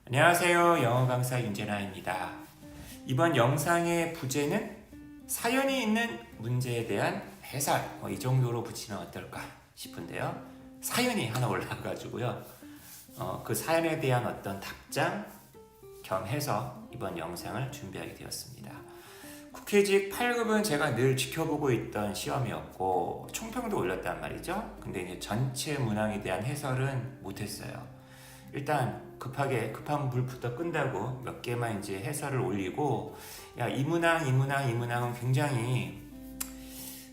안녕하세요. 영어 강사 윤재나입니다. 이번 영상의 부제는 사연이 있는 문제에 대한 해설, 이 정도로 붙이면 어떨까 싶은데요. 사연이 하나 올라가지고요. 그 사연에 대한 어떤 답장 겸해서 이번 영상을 준비하게 되었습니다. 국회직 8급은 제가 늘 지켜보고 있던 시험이었고 총평도 올렸단 말이죠. 근데 이제 전체 문항에 대한 해설은 못했어요. 일단 급한 불부터 끈다고 몇 개만 이제 해설을 올리고, 이 문항은 굉장히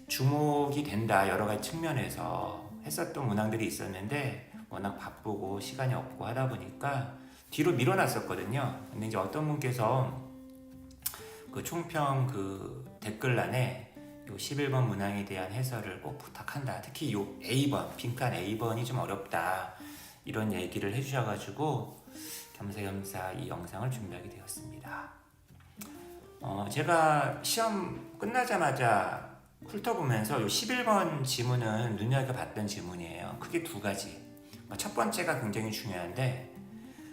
주목이 된다, 여러 가지 측면에서 했었던 문항들이 있었는데 워낙 바쁘고 시간이 없고 하다 보니까 뒤로 밀어놨었거든요. 근데 이제 어떤 분께서 그 총평 그 댓글란에 요 11번 문항에 대한 해설을 꼭 부탁한다, 특히 요 A번, 빈칸 A번이 좀 어렵다, 이런 얘기를 해주셔가지고 겸사겸사 이 영상을 준비하게 되었습니다. 제가 시험 끝나자마자 훑어보면서 이 11번 지문은 눈여겨봤던 지문이에요. 크게 두 가지. 첫 번째가 굉장히 중요한데,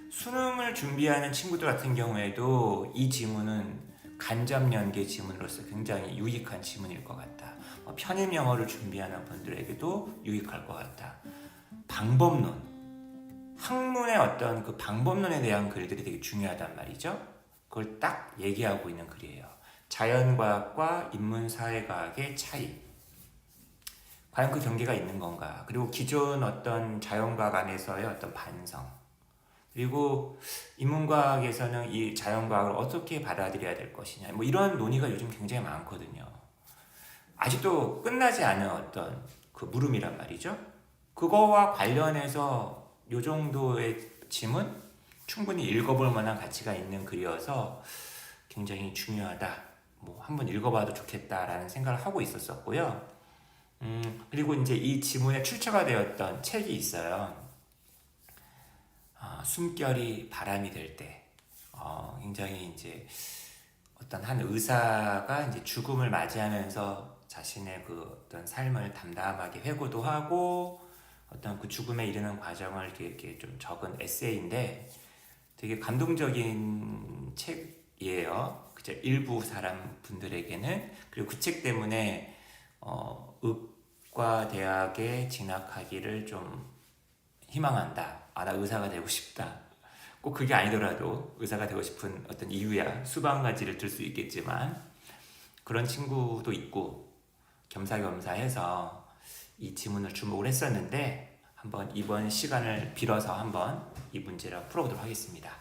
수능을 준비하는 친구들 같은 경우에도 이 지문은 간접연계 지문으로서 굉장히 유익한 지문일 것 같다. 편입 영어를 준비하는 분들에게도 유익할 것 같다. 방법론, 학문의 어떤 그 방법론에 대한 글들이 되게 중요하단 말이죠. 그걸 딱 얘기하고 있는 글이에요. 자연과학과 인문사회과학의 차이. 과연 그 경계가 있는 건가? 그리고 기존 어떤 자연과학 안에서의 어떤 반성. 그리고 인문과학에서는 이 자연과학을 어떻게 받아들여야 될 것이냐. 이런 논의가 요즘 굉장히 많거든요. 아직도 끝나지 않은 어떤 그 물음이란 말이죠. 그거와 관련해서 요 정도의 지문 충분히 읽어볼 만한 가치가 있는 글이어서 굉장히 중요하다, 한번 읽어봐도 좋겠다라는 생각을 하고 있었었고요. 그리고 이제 이 지문에 출처가 되었던 책이 있어요. 숨결이 바람이 될 때. 굉장히 이제 어떤 한 의사가 이제 죽음을 맞이하면서 자신의 그 어떤 삶을 담담하게 회고도 하고 어떤 그 죽음에 이르는 과정을 이렇게 좀 적은 에세이인데 되게 감동적인 책이에요. 그죠? 일부 사람 분들에게는. 그리고 그 책 때문에 의과 대학에 진학하기를 좀 희망한다. 나 의사가 되고 싶다. 꼭 그게 아니더라도 의사가 되고 싶은 어떤 이유야 수백 가지를 들 수 있겠지만, 그런 친구도 있고 겸사겸사해서 이 지문을 주목을 했었는데, 한번 이번 시간을 빌어서 한번 이 문제를 풀어보도록 하겠습니다.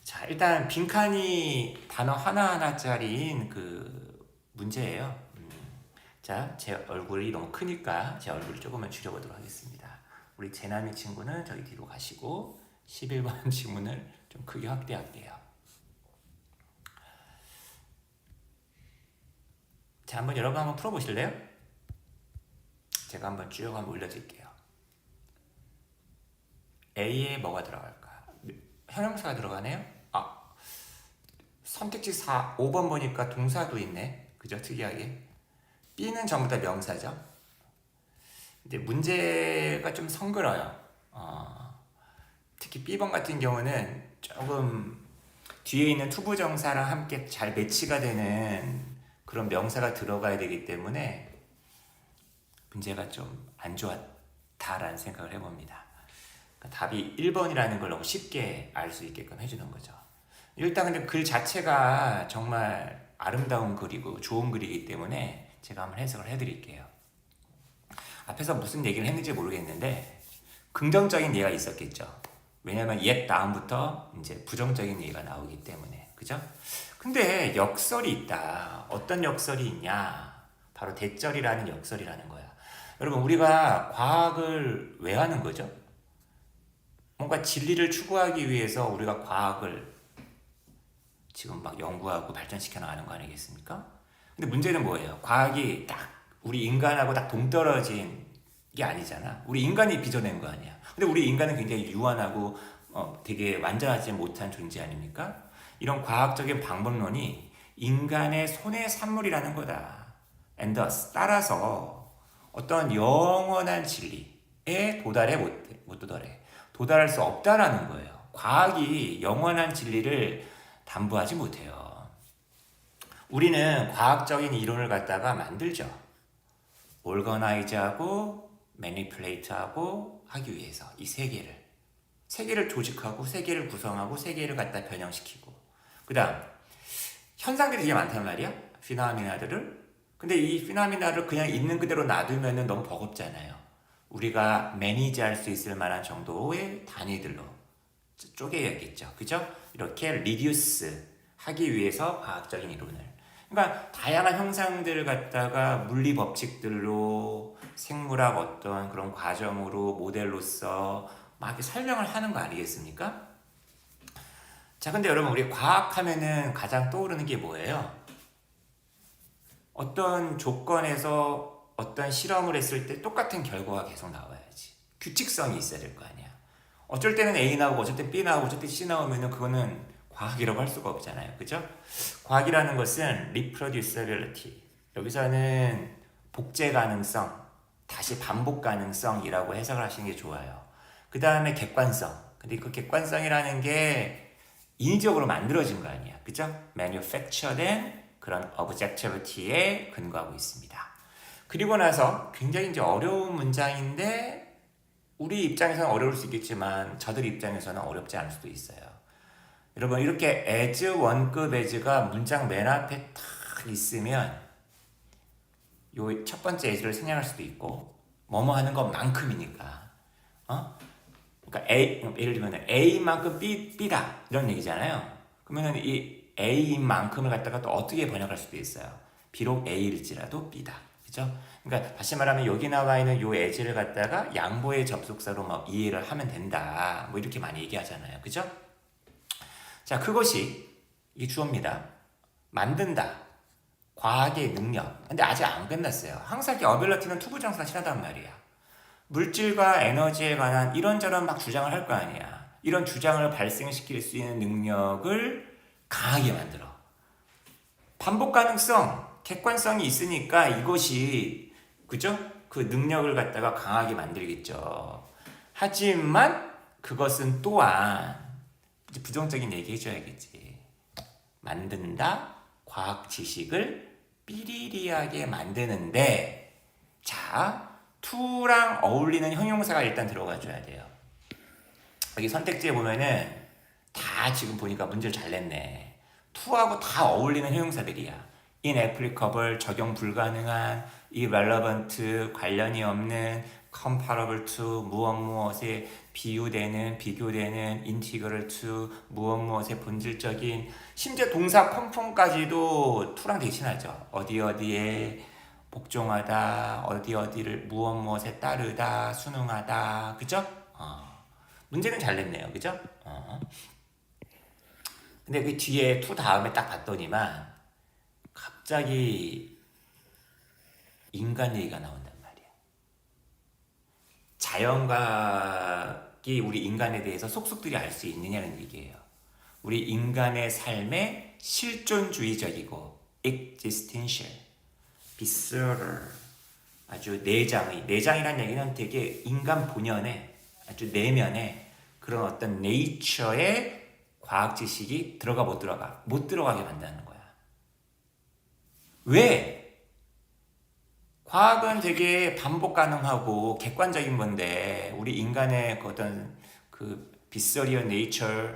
자, 일단 빈칸이 단어 하나하나짜리인 그 문제예요. 자, 제 얼굴이 너무 크니까 제 얼굴을 조금만 줄여보도록 하겠습니다. 우리 제남이 친구는 저기 뒤로 가시고 11번 지문을 좀 크게 확대할게요. 자, 여러분 한번 풀어보실래요? 제가 한번 쭉 한번 올려드릴게요. A에 뭐가 들어갈까? 형용사가 들어가네요? 선택지 5번 보니까 동사도 있네. 그죠? 특이하게. B는 전부 다 명사죠. 근데 문제가 좀 성글어요. 특히 B번 같은 경우는 조금 뒤에 있는 투부정사랑 함께 잘 매치가 되는 그런 명사가 들어가야 되기 때문에 문제가 좀 안 좋았다라는 생각을 해봅니다. 그러니까 답이 1번이라는 걸 너무 쉽게 알 수 있게끔 해주는 거죠. 일단 근데 글 자체가 정말 아름다운 글이고 좋은 글이기 때문에 제가 한번 해석을 해드릴게요. 앞에서 무슨 얘기를 했는지 모르겠는데 긍정적인 예가 있었겠죠. 왜냐면 옛 다음부터 이제 부정적인 얘기가 나오기 때문에. 그죠? 근데 역설이 있다. 어떤 역설이 있냐? 바로 대절이라는 역설이라는 거야. 여러분, 우리가 과학을 왜 하는 거죠? 뭔가 진리를 추구하기 위해서 우리가 과학을 지금 막 연구하고 발전시켜 나가는 거 아니겠습니까? 근데 문제는 뭐예요? 과학이 딱 우리 인간하고 딱 동떨어진 게 아니잖아. 우리 인간이 빚어낸 거 아니야. 근데 우리 인간은 굉장히 유한하고 되게 완전하지 못한 존재 아닙니까? 이런 과학적인 방법론이 인간의 손의 산물이라는 거다. And thus, 따라서 어떤 영원한 진리에 도달해 못 도달해. 도달할 수 없다라는 거예요. 과학이 영원한 진리를 담보하지 못해요. 우리는 과학적인 이론을 갖다가 만들죠. 올거나이즈하고 매니플레이트하고 하기 위해서 이 세 개를 조직하고 세 개를 구성하고 세 개를 갖다 변형시키고 그 다음 현상들이 되게 많단 말이야. 피노미나들을. 근데 이 피노미나를 그냥 있는 그대로 놔두면 너무 버겁잖아요. 우리가 매니지할 수 있을 만한 정도의 단위들로 쪼개야겠죠. 그죠? 이렇게 리듀스 하기 위해서 과학적인 이론을. 그러니까 다양한 형상들을 갖다가 물리 법칙들로 생물학 어떤 그런 과정으로 모델로서 막 이렇게 설명을 하는 거 아니겠습니까? 자, 근데 여러분 우리 과학하면은 가장 떠오르는 게 뭐예요? 어떤 조건에서 어떤 실험을 했을 때 똑같은 결과가 계속 나와야지. 규칙성이 있어야 될 거 아니야. 어쩔 때는 A 나오고 어쩔 때 B 나오고 어쩔 때 C 나오면은 그거는 과학이라고 할 수가 없잖아요. 그죠? 과학이라는 것은 reproducibility. 여기서는 복제 가능성, 다시 반복 가능성이라고 해석을 하시는 게 좋아요. 그 다음에 객관성. 근데 그 객관성이라는 게 인위적으로 만들어진 거 아니야. 그죠? manufactured된 그런 objectivity에 근거하고 있습니다. 그리고 나서 굉장히 이제 어려운 문장인데 우리 입장에서는 어려울 수 있겠지만 저들 입장에서는 어렵지 않을 수도 있어요. 여러분 이렇게 as 원급 as가 문장 맨 앞에 탁 있으면 요 첫 번째 as를 생략할 수도 있고 뭐뭐 하는 것만큼이니까 그러니까 A, 예를 들면 A만큼 B다 이런 얘기잖아요. 그러면 이 A인 만큼을 갖다가 또 어떻게 번역할 수도 있어요. 비록 A일지라도 B다. 그죠? 그러니까 다시 말하면 여기 나와 있는 요 as를 갖다가 양보의 접속사로 막 이해를 하면 된다. 뭐 이렇게 많이 얘기하잖아요. 그죠? 자, 그것이 이 주어입니다. 만든다. 과학의 능력. 근데 아직 안 끝났어요. 항상 이렇게 어빌러티는 투부정사가 친하단 말이야. 물질과 에너지에 관한 이런저런 막 주장을 할 거 아니야. 이런 주장을 발생시킬 수 있는 능력을 강하게 만들어. 반복 가능성, 객관성이 있으니까 이것이 그죠? 그 능력을 갖다가 강하게 만들겠죠. 하지만 그것은 또한 이제 부정적인 얘기 해줘야겠지. 만든다, 과학 지식을 삐리리하게 만드는데 자, to랑 어울리는 형용사가 일단 들어가 줘야 돼요. 여기 선택지에 보면은 다 지금 보니까 문제를 잘 냈네. to하고 다 어울리는 형용사들이야. inapplicable, 적용 불가능한, irrelevant, 관련이 없는, comparable to, 무엇에 비유되는, 비교되는, integral to, 무엇에 본질적인, 심지어 동사 conform까지도 to랑 되게 친하죠. 어디에 복종하다, 어디를 무엇에 따르다, 순응하다, 그죠? 문제는 잘 냈네요, 그죠? 근데 그 뒤에 to 다음에 딱 봤더니만 갑자기 인간 얘기가 나온단 말이야. 자연과학이 우리 인간에 대해서 속속들이 알 수 있느냐는 얘기예요. 우리 인간의 삶에 실존주의적이고 existential, visceral, 아주 내장이라는 얘기는 되게 인간 본연의 아주 내면의 그런 어떤 네이처의 과학 지식이 들어가 못 들어가게 만드는 거야. 왜? 과학은 되게 반복 가능하고 객관적인 건데 우리 인간의 어떤 그 비서리언 네이처,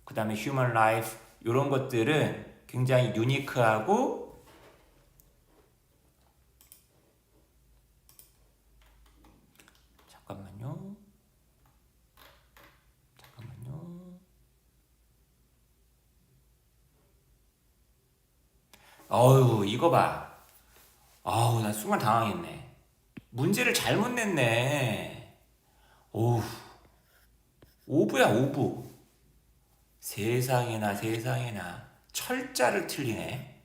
그 다음에 휴먼 라이프 이런 것들은 굉장히 유니크하고 잠깐만요. 어휴, 이거 봐. 아우, 나 순간 당황했네. 문제를 잘못 냈네. 오우, 오브야, 오브. 세상에나. 철자를 틀리네.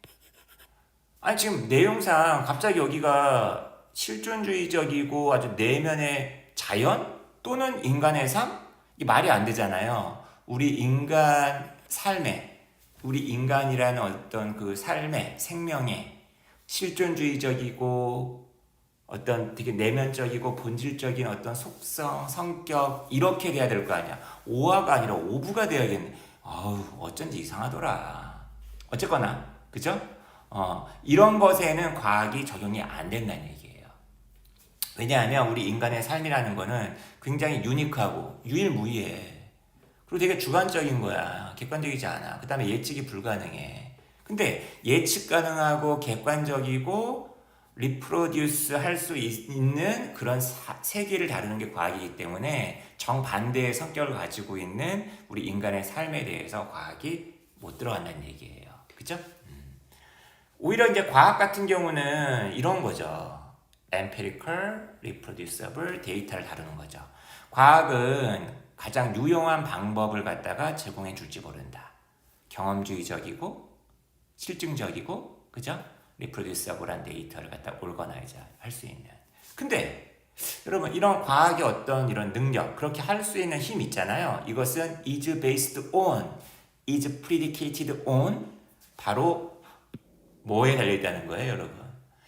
아니, 지금 내용상 갑자기 여기가 실존주의적이고 아주 내면의 자연 또는 인간의 삶? 이게 말이 안 되잖아요. 우리 인간이라는 어떤 그 삶의 생명의 실존주의적이고 어떤 되게 내면적이고 본질적인 어떤 속성, 성격 이렇게 돼야 될 거 아니야. 오화가 아니라 오부가 돼야겠네. 아우 어쩐지 이상하더라. 어쨌거나 그죠? 이런 것에는 과학이 적용이 안 된다는 얘기예요. 왜냐하면 우리 인간의 삶이라는 거는 굉장히 유니크하고 유일무이해. 그리고 되게 주관적인 거야. 객관적이지 않아. 그 다음에 예측이 불가능해. 근데 예측 가능하고 객관적이고 리프로듀스 할 수 있는 그런 세계를 다루는 게 과학이기 때문에 정반대의 성격을 가지고 있는 우리 인간의 삶에 대해서 과학이 못 들어간다는 얘기예요. 그죠? 오히려 이제 과학 같은 경우는 이런 거죠. empirical, reproducible 데이터를 다루는 거죠. 과학은 가장 유용한 방법을 갖다가 제공해 줄지 모른다. 경험주의적이고 실증적이고 그죠? 리프로듀서블한 데이터를 갖다 올거나이즈 할 수 있는. 근데 여러분 이런 과학의 어떤 이런 능력 그렇게 할 수 있는 힘 있잖아요. 이것은 is based on, is predicated on 바로 뭐에 달려있다는 거예요, 여러분.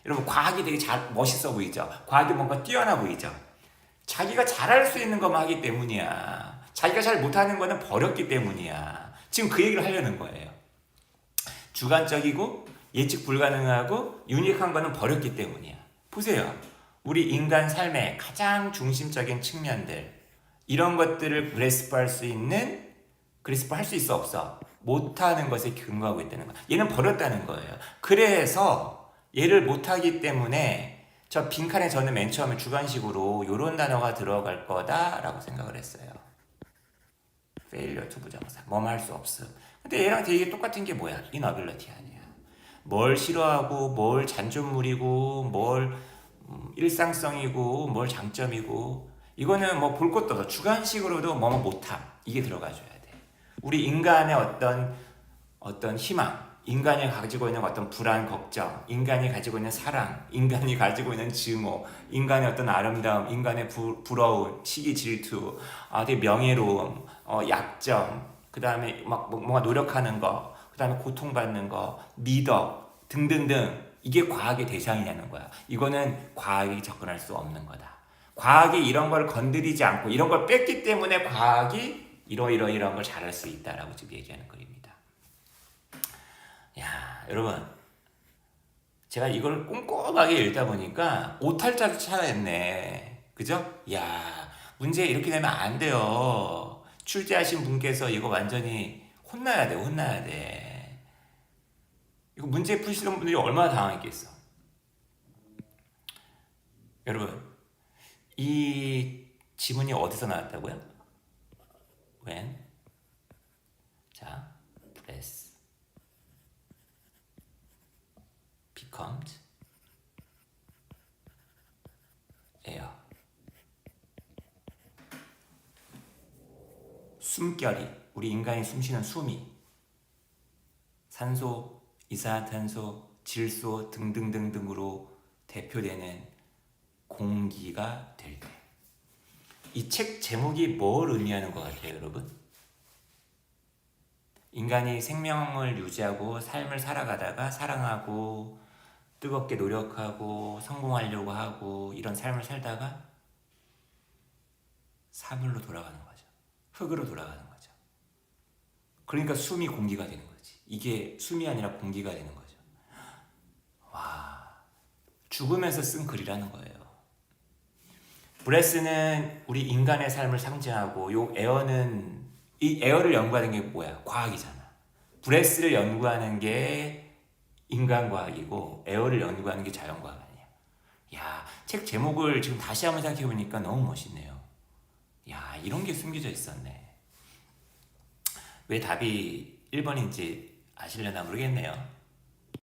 여러분 과학이 되게 멋있어 보이죠? 과학이 뭔가 뛰어나 보이죠? 자기가 잘할 수 있는 것만 하기 때문이야. 자기가 잘 못하는 거는 버렸기 때문이야. 지금 그 얘기를 하려는 거예요. 주관적이고 예측 불가능하고 유니크한 거는 버렸기 때문이야. 보세요. 우리 인간 삶의 가장 중심적인 측면들 이런 것들을 그래스프할 수 있는 그래스프 할 수 있어 없어? 못하는 것에 근거하고 있다는 거야. 얘는 버렸다는 거예요. 그래서 얘를 못하기 때문에 저 빈칸에 저는 맨 처음에 주관식으로 이런 단어가 들어갈 거다라고 생각을 했어요. failure to 부정사. 뭐뭐 할 수 없음. 근데 얘랑 되게 똑같은 게 뭐야? inability 아니야. 뭘 싫어하고 뭘 잔존물이고 뭘 일상성이고 뭘 장점이고 이거는 뭐 볼 것도 없어. 주관식으로도 뭐뭐 못함. 이게 들어가줘야 돼. 우리 인간의 어떤 희망 인간이 가지고 있는 어떤 불안, 걱정, 인간이 가지고 있는 사랑, 인간이 가지고 있는 증오, 인간의 어떤 아름다움, 인간의 부러움, 시기, 질투, 되게 명예로움, 약점, 그 다음에 막 뭔가 노력하는 거, 그 다음에 고통받는 거, 미덕 등등등 이게 과학의 대상이냐는 거야. 이거는 과학이 접근할 수 없는 거다. 과학이 이런 걸 건드리지 않고 이런 걸 뺐기 때문에 과학이 이런 걸 잘할 수 있다라고 지금 얘기하는 거입니다. 야, 여러분, 제가 이걸 꼼꼼하게 읽다 보니까 오탈자를 찾아냈네. 그죠? 야, 문제 이렇게 되면 안 돼요. 출제하신 분께서 이거 완전히 혼나야 돼, 혼나야 돼. 이거 문제 푸시는 분들이 얼마나 당황했겠어. 여러분, 이 지문이 어디서 나왔다고요? when? 자, press. becomes air. 숨결이 우리 인간이 숨쉬는 숨이 산소, 이산화탄소, 질소 등등등등으로 대표되는 공기가 될 때. 이 책 제목이 뭘 의미하는 것 같아요, 여러분? 인간이 생명을 유지하고 삶을 살아가다가 사랑하고 뜨겁게 노력하고 성공하려고 하고 이런 삶을 살다가 사물로 돌아가는 거죠. 흙으로 돌아가는 거죠. 그러니까 숨이 공기가 되는 거지. 이게 숨이 아니라 공기가 되는 거죠. 와, 죽으면서 쓴 글이라는 거예요. 브레스는 우리 인간의 삶을 상징하고 요 에어는 이 에어를 연구하는 게 뭐야? 과학이잖아. 브레스를 연구하는 게 인간과학이고 에어를 연구하는 게 자연과학 아니야. 야, 책 제목을 지금 다시 한번 생각해보니까 너무 멋있네요. 야, 이런 게 숨겨져 있었네. 왜 답이 1번인지 아시려나 모르겠네요.